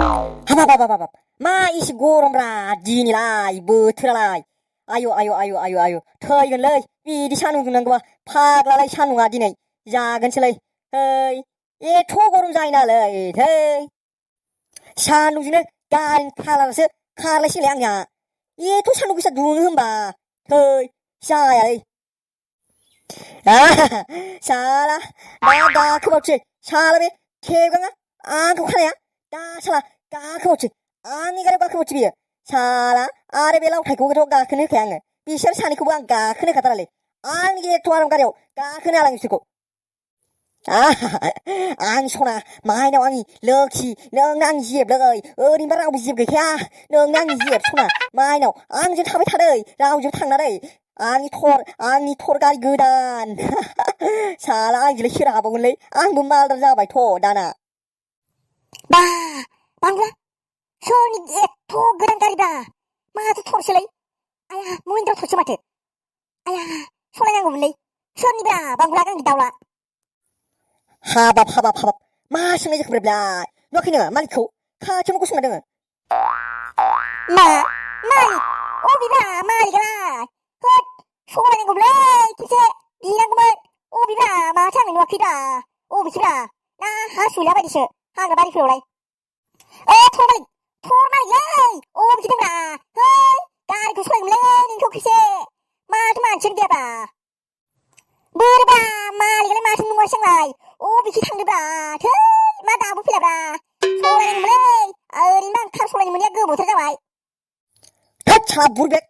हाबाब मा इसे गरमब्रा दिनैलाय बोथोरालाय आयु थैगोनलै बिदि सान्दुं दुंनांगौबा फाग्लालाय सान्दुङा दिनै जागोनसोलै है एथ' गरम जायो नालै थै सान्दुंजोंनो गारिनि खालारासो खारलायसैलाय आंनिया एथ' सान्दुं गोसा दुङो होमबा थै जायालै साला दा गाखोबावसै साला बे थेबगाङा आंखौ खानाया दा साला गाखोबावसै आंनि गारियाव गाखोबावसै बियो साला आरो बे लावथायखौथ' गाखोनो होखाया आङो बिसोर सानैखौबो आं गाखोनो होखाथारालै आंनि एथ' आराम गारियाव गाखोनो हाला बिसोरखौ आंनि सना माइनाव आंनि लोखि नोंनो आंनि जेबलै ओरैनोबा रावबो जेब गैखाया नोंनो आंनि जेब सना माइनाव आंजों थाबाय थादै रावजों थांनानै आंनि थर गारि गोदान साला आंजोंलाय सोर हाबावगोनलै आंबो मालदार जाबायथ' दाना बा बांग्ला सोरनि एथ' गोदान गारिब्रा माथो थरसोलै आया महिन्द्रा थरसो माथो आया सलायनांगौमोनलै सोरनिब्रा बांग्ला गांनि दाउला हाबाब मा सोंनाय जाखो बेलाय नुवाखै नोङो मालिकखौ खाथियावनो गसंना दोङो मालिक अबेब्रा मालिकआलाय होद सलायनांगौमोनलै खेबसे बिनांगौमोन अबेब्रा माथो आङो नुवाखैब्रा अबेसोब्रा ना हासुला बायदिसो हाग्रा बारिफोरावलाय थर मालिकलै अबेसो दंब्रा है गारिखौ सलायगौमोनलै नोंखौ खेबसे माथो मानसियानो गैयाब्रा बोरैब्रा मालिकआलाय माथो नुवासै आंलाय अबेखि थांदोब्रा थै मा दाबो फैलाब्रा सलायनांगौमोनलै ओरैनो आं कार सलायनो मोनैया गोबावथार जाबाय थोद साला बुरबेक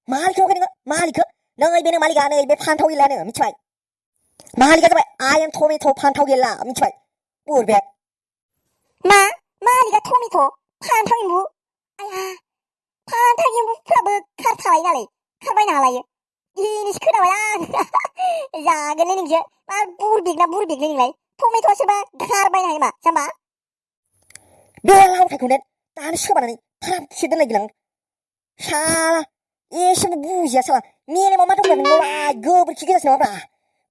मालिकखौ नुवाखै नोङो मालिकखौ नैबेनो मालिकआ नैबे फान्थाव गेलानो मिथिबाय मालिकआ जाबाय आइ एम टमेट' फान्थाव गेला मिथिबाय बुरबेक मा मालिकआ टमेट' फान्थाव एम्बु आया फान्थाव एम्बुफ्राबो कार थालायो नालाय कार बायनो हालायो दिनैसो खोनाबाय आं जागोनलै नोंसो मा बुरबेकलै नोंलाय टमेट'आ सोरबा कार बायनो हायो मा जाम्बा बे लावथायखौनो दानो सोबानानै फारामसे दोनलायगोन आं साला एसेबो बुजिया साला मेलेमा मा दंब्रा नोंनावलाय गोबोरखि गोजासो नामाब्रा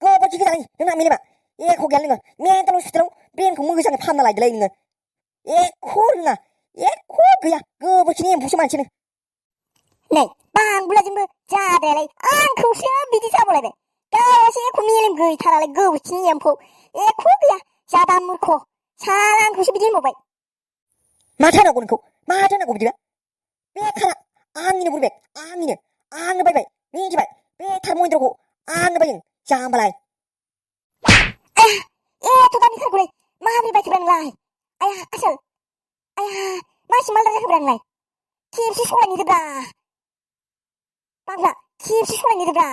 गोबोरखि गोजा नोंना मेलेमा एख' गैया नोङो मेन्टेल हस्पिटालाव ब्रेनखौ मोजाङै फाहामना लायदोलाय नोङो एख' रोङा एख' गैया गोबोरखिनि एम्फौसो मानसिनो नै बांबुलाजोंबो जाद्रायालाय आंखौसो बिदि जाबावलायबाय गावासो एख' मेलेम गैथारालाय गोबोरखिनि एम्फौ एख' गैया जादा मुर्ख साला आंखौसो बिदि होनबावबाय माथो होनांगौ नोंखौ माथो होनांगौ बिदिबा बे खारा आंनिनो बुरबेक आंनो बायबाय मिथिबाय बे थार महिन्द्रखौ आंनो बायदों जाम्बालाय एथ' दामि कारखौलाय माबोरै बायखोब्रा नोंलाय आया आसोल आया मासि मालदार जाखोब्रा नोंलाय खेबसे सलायनोदोब्रा बांग्ला खेबसे सलायनोदोब्रा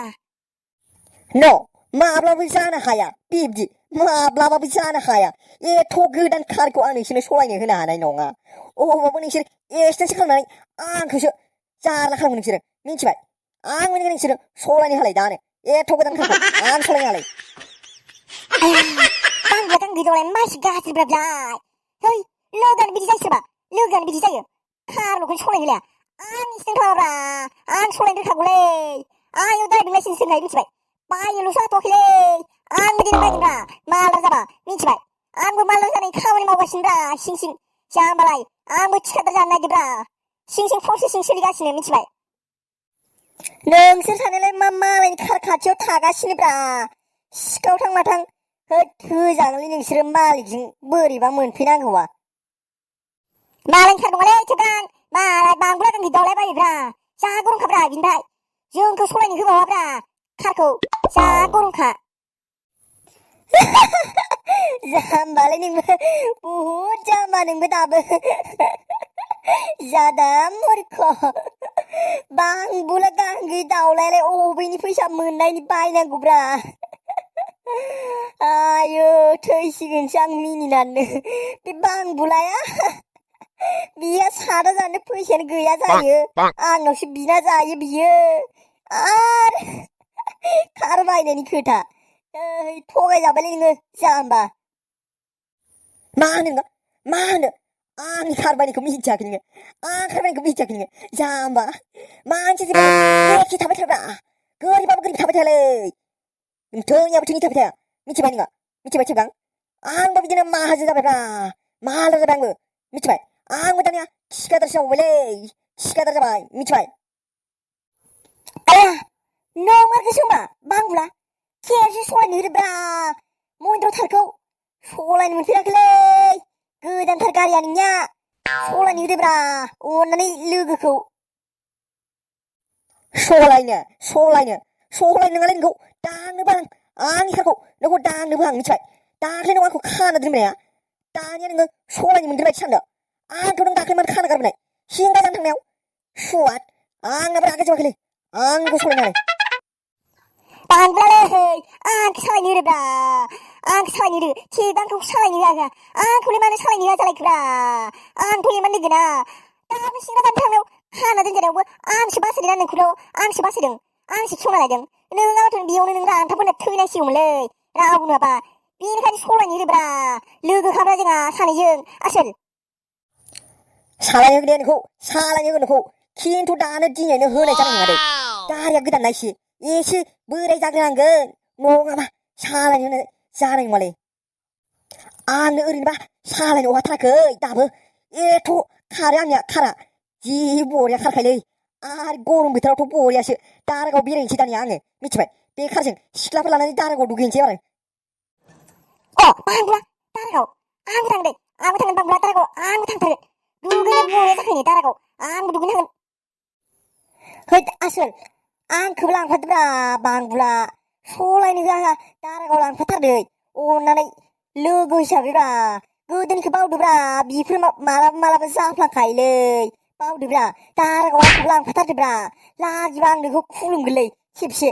न' माब्लाबो जानो हाया बिब्दि माब्लाबाबो जानो हाया एथ' गोदान कारखौ आं नोंसोरनो सलायनो होनो हानाय नङा अबावबो नोंसोर एक्सिडेन्टसो खालामनानै आंखौसो जारला खालामो नोंसोरो मिथिबाय आं मोनगोन नोंसोरो सलायनो हालाय दानो एथ' गोदान कारखौ आं सलायनो हालाय बांग्ला गांगैदावलाय मानसि गाज्रिब्रा बिलाय है लोगोआनो बिदि जायो सोरबा लोगोआनो बिदि जायो कारल'खौनो सलायनो होलाया आं एक्सिडेन्ट खालामाब्रा आं सलायनो रोंखागौलै आंनियाव ड्राइभिं लाइसेन्स दंखायो मिथिबाय बायनोल'सो हाथ'वाखैलै आंबो देनां बायगोनब्रा मालदार जाबा मिथिबाय आंबो मालदार जानायनि खामानि मावगासिनोब्रा सिं जाम्बालाय आंबो थिखादार जानो नागिरब्रा सिं प्रसेसिं सोलिगासिनो मिथिबाय नोंसोर सानैलाय मा मालायनि कार खाथियाव थागासिनोब्रा सिखाव थां माथां होजागोनलै नोंसोरो मालिकजों बोरैबा मोनफैनांगौआ मालायनि कार नङालै थेगां मालाय बांबुला गांगै दावलाय बायोब्रा जा गरमखाब्रा बिनिफ्राय जोंखौ सलायनो होबावाब्रा कारखौ जा गरमखा जाम्बालै नोंबो बुहुद जाम्बा नोंबो दाबो जादा मुर्ख बांबुला गांगै दावलायालाय अबेनि फैसा मोननायनि बायनांगौब्रा आयौ थैसिगोनसो आं मिनिनानै बे बांबुलाया बियो सादा जानो फैसायानो गैया जायो आंनावसो बिना जायो बियो आरो कार बायनायनि खोथा थगायजाबायलै नोङो जाम्बा मा होनो आंनि कार बायनायखौ मिथियाखै नोङो आं कार बायनायखौ मिथियाखै नोङो जाम्बा मानसि जेबो एखे थाबाय थाब्रा गोरिबाबो गोरिब थाबाय थायालै धोनियाबो धोनि थाबाय थाया मिथिबाय नोङो मिथिबाय थेगां आंबो बिदिनो माहाजोन जाबायब्रा मालदार जाबाय आंबो मिथिबाय आंबो दानिया थिखादारसो मावबायलै थिखादार जाबाय मिथिबाय आया नोंमारगोसो होमबा बांबुला खेबसे सलायनो होदोब्रा महेन्द्र थारखौ सलायनो मोनफेराखैलै गोदानथार गारिया नोंनिया सलायनो होदोब्रा अननानै लोगोखौ सलायनो नङालै नोंखौ दांनोबो आंनि कारखौ नोंखौ दांनोबो आं मिथिबाय दाख्लै नों आंखौ खाना दोनबायना दानिया नोङो सलायनो मोनदों सानदों आंथ' नों दाख्लै मानो खाना गारबोनाय सिंगा जानो थांनायाव सुवाद आंनाबो रागा जोबाखैलै आंखौ सलायनो हालाय बांद्रायलै आंखौ सालायनो होदोब्रा आंखौ सालायनो होदो थिग आंखौ सालायनो होआ आंखौलाय मानो सालायनो होआ जालायखोब्रा आंथ' इमान लोगोना दाबो सिंगा जानो थांनायाव खाना दोनजानायावबो आंसो बासायदों नोंखौल' आंसो बासायदों आंसो खेवना लायदों नोङाबाथ' बेयावनो नों रानथाबफोरना थैनांसिगौमोनलै रावबो नुवाबा बेनिखायनो सलायनो होदोब्रा लोगोखाब्रा जोंहा सानैजों आसोल सालायनो होदो नोंखौ सालायनो होगोन नोंखौ खिन्थु दानो दिनैनो होनाय जानाय नङा दे गारिया गोदान नायसि एसे बोराय जाग्रोनांगोन नङाबा सालायनो होनो जानाय नङालै आंनो ओरैनोबा सालायनो हाथाराखै दाबो एथ' खारो आंनिया खारा जि बरिया खारखायोलै आरो गरम बोथोरावथ' बरियासो दारागाव बेरायनोसै दानिया आङो मिथिबाय बे खारजों सिख्लाफोर लानानै दारागाव दुगैनोसै आरो बांबुला दारागाव आंबो थांगोन दे आंबो थांगोन बांबुला दारागाव आंबो थांथारगोन दुगैनो बरिया जाखायो दारागाव आंबो दुगैनो थांगोन हैद आसोल आंखौबो लांफादोब्रा बांबुला सलायनो होआ दारागाव लांफाथारदो अननानै लोगो हिसाबैब्रा गोदोनिखौ बावदोब्रा बिफोर मालाबा जाफ्लांखायोलै बावदोब्रा दारागाव आंखौबो लांफाथारदोब्रा लाजिबा आं नोंखौ खुलुमगोनलै खेबसे